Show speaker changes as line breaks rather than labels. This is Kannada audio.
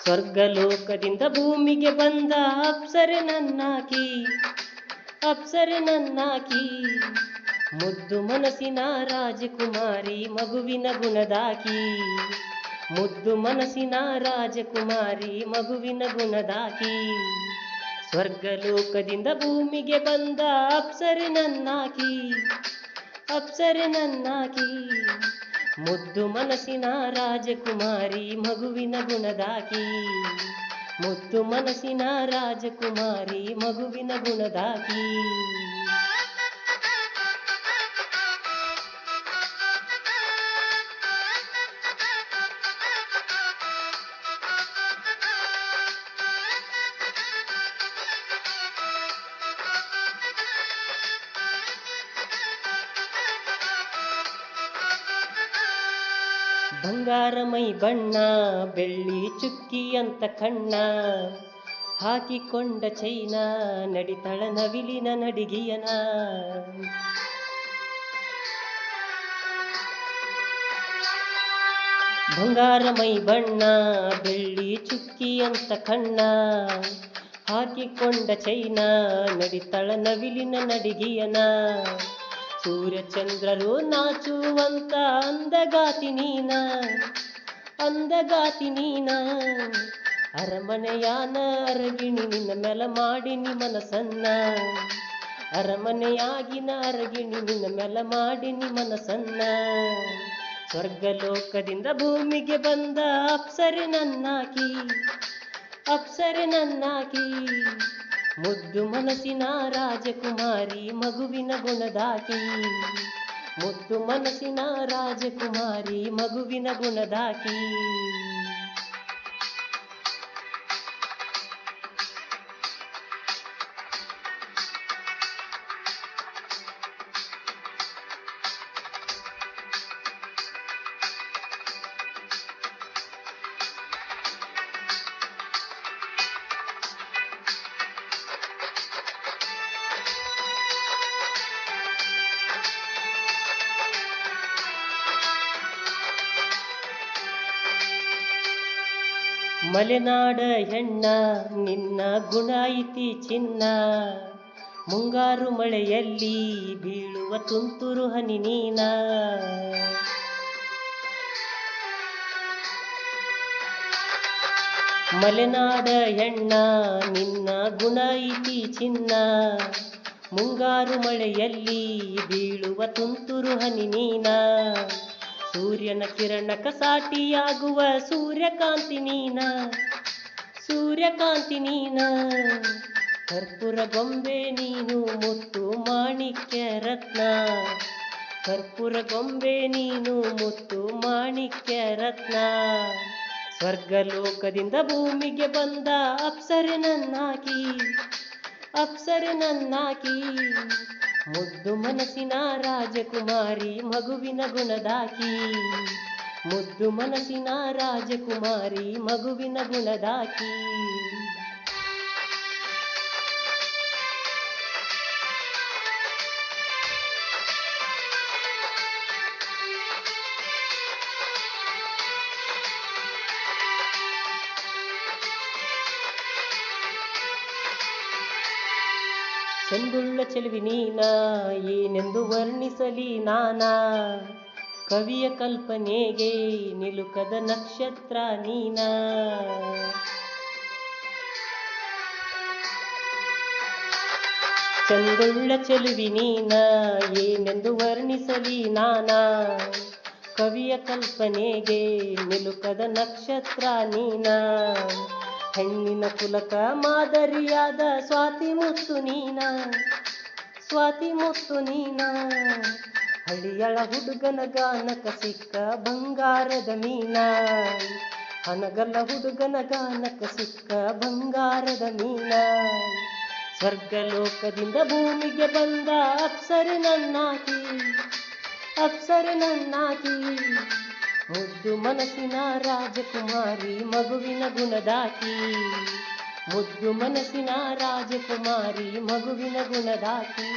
ಸ್ವರ್ಗಲೋಕದಿಂದ ಭೂಮಿಗೆ ಬಂದ ಅಪ್ಸರೆ ನನ್ನಾಕಿ, ಅಪ್ಸರೆ ನನ್ನಾಕಿ, ಮುದ್ದು ಮನಸ್ಸಿನ ರಾಜಕುಮಾರಿ ಮಗುವಿನ ಗುಣದಾಕಿ, ಮುದ್ದು ಮನಸ್ಸಿನ ರಾಜಕುಮಾರಿ ಮಗುವಿನ ಗುಣದಾಕಿ. ಸ್ವರ್ಗಲೋಕದಿಂದ ಭೂಮಿಗೆ ಬಂದ ಅಪ್ಸರೆ ನನ್ನಾಕಿ, ಅಪ್ಸರೆ ನನ್ನಾಕಿ, ಮುದ್ದು ಮನಸ್ಸಿನ ರಾಜಕುಮಾರಿ ಮಗುವಿನ ಗುಣದಾಕಿ, ಮುದ್ದು ಮನಸ್ಸಿನ ರಾಜಕುಮಾರಿ ಮಗುವಿನ ಗುಣದಾಕಿ. ಬಂಗಾರ ಮೈ ಬಣ್ಣ, ಬೆಳ್ಳಿ ಚುಕ್ಕಿ ಅಂತ ಕಣ್ಣ, ಹಾಕಿಕೊಂಡ ಚೈನ, ನಡಿತಳ ನವಿಲಿನ ನಡಿಗೆಯನ. ಬಂಗಾರ ಮೈ ಬಣ್ಣ, ಬೆಳ್ಳಿ ಚುಕ್ಕಿ ಅಂತ ಕಣ್ಣ, ಹಾಕಿಕೊಂಡ ಚೈನ, ನಡಿತಳ ನವಿಲಿನ ನಡಿಗೆಯನ. ಸೂರ್ಯ ಚಂದ್ರರು ನಾಚುವಂತ ಅಂದಗಾತಿ ನೀನ, ಅಂದಗಾತಿ ನೀನ, ಅರಮನೆಯಾನ ಅರಗಿಣಿ ನಿನ್ನ ಮೆಲ ಮಾಡಿನಿ ಮನಸನ್ನ, ಅರಮನೆಯಾಗಿನ ಅರಗಿಣಿ ನಿನ್ನ ಮೆಲ ಮಾಡಿನಿ ಮನಸನ್ನ. ಸ್ವರ್ಗಲೋಕದಿಂದ ಭೂಮಿಗೆ ಬಂದ ಅಪ್ಸರೆ ನನ್ನಾಕಿ, ಅಪ್ಸರೆ ನನ್ನಾಕಿ, ಮುದ್ದು ಮನಸ್ಸಿನ ರಾಜಕುಮಾರಿ ಮಗುವಿನ ಗುಣದಾಕಿ, ಮುದ್ದು ಮನಸ್ಸಿನ ರಾಜಕುಮಾರಿ ಮಗುವಿನ ಗುಣದಾಕಿ. ಮಲೆನಾಡ ಹೆಣ್ಣ ನಿನ್ನ ಗುಣ ಐತಿ ಚಿನ್ನ, ಮುಂಗಾರು ಮಳೆಯಲ್ಲಿ ಬೀಳುವ ತುಂತುರು ಹನಿ ನೀನ. ಮಲೆನಾಡ ಹೆಣ್ಣ ನಿನ್ನ ಗುಣ ಐತಿ ಚಿನ್ನ, ಮುಂಗಾರು ಮಳೆಯಲ್ಲಿ ಬೀಳುವ ತುಂತುರು ಹನಿ ನೀನ. ಸೂರ್ಯನ ಕಿರಣಕ ಸಾಟಿಯಾಗುವ ಸೂರ್ಯಕಾಂತಿ ನೀನ, ಸೂರ್ಯಕಾಂತಿ ನೀನ, ಕರ್ಪೂರ ಗೊಂಬೆ ನೀನು ಮುತ್ತು ಮಾಣಿಕ್ಯ ರತ್ನ, ಕರ್ಪೂರ ಗೊಂಬೆ ನೀನು ಮುತ್ತು ಮಾಣಿಕ್ಯ ರತ್ನ. ಸ್ವರ್ಗಲೋಕದಿಂದ ಭೂಮಿಗೆ ಬಂದ ಅಪ್ಸರೆ ನನ್ನಾಕಿ, ಅಪ್ಸರೆ ನನ್ನಾಕಿ, ಮುದ್ದು ಮನಸ್ಸಿನ ರಾಜಕುಮಾರಿ ಮಗುವಿನ ಗುಣದಾಕಿ, ಮುದ್ದು ಮನಸ್ಸಿನ ರಾಜಕುಮಾರಿ ಮಗುವಿನ ಗುಣದಾಕಿ. ಚಂದುಳ್ಳ ಚೆಲುವಿ ನೀನ ಏನೆಂದು ವರ್ಣಿಸಲಿ ನಾನಾ, ಕವಿಯ ಕಲ್ಪನೆಗೆ ನಿಲುಕದ ನಕ್ಷತ್ರ ನೀನ. ಚಂದುಳ್ಳ ಚೆಲುವಿ ನೀನ ಏನೆಂದು ವರ್ಣಿಸಲಿ ನಾನಾ, ಕವಿಯ ಕಲ್ಪನೆಗೆ ನಿಲುಕದ ನಕ್ಷತ್ರ ನೀನ. ಹೆಣ್ಣಿನ ಕುಲಕ ಮಾದರಿಯಾದ ಸ್ವಾತಿ ಮುತ್ತು ನೀನ, ಸ್ವಾತಿ ಮುತ್ತು ನೀನ, ಹಳಿಯಳ ಹುಡುಗನ ಗಾನಕ ಸಿಕ್ಕ ಬಂಗಾರದ ಮೀನ, ಹನಗಲ್ಲ ಹುಡುಗನ ಗಾನಕ ಸಿಕ್ಕ ಬಂಗಾರದ ಮೀನ. ಸ್ವರ್ಗಲೋಕದಿಂದ ಭೂಮಿಗೆ ಬಂದ ಅಪ್ಸರೆ ನನ್ನಾಕಿ, ಅಪ್ಸರೆ ನನ್ನಾಕಿ, ಮುದ್ದು ಮನಸ್ಸಿನ ರಾಜಕುಮಾರಿ ಮಗುವಿನ ಗುಣದಾಕಿ, ಮುದ್ದು ಮನಸ್ಸಿನ ರಾಜಕುಮಾರಿ ಮಗುವಿನ ಗುಣದಾಕಿ.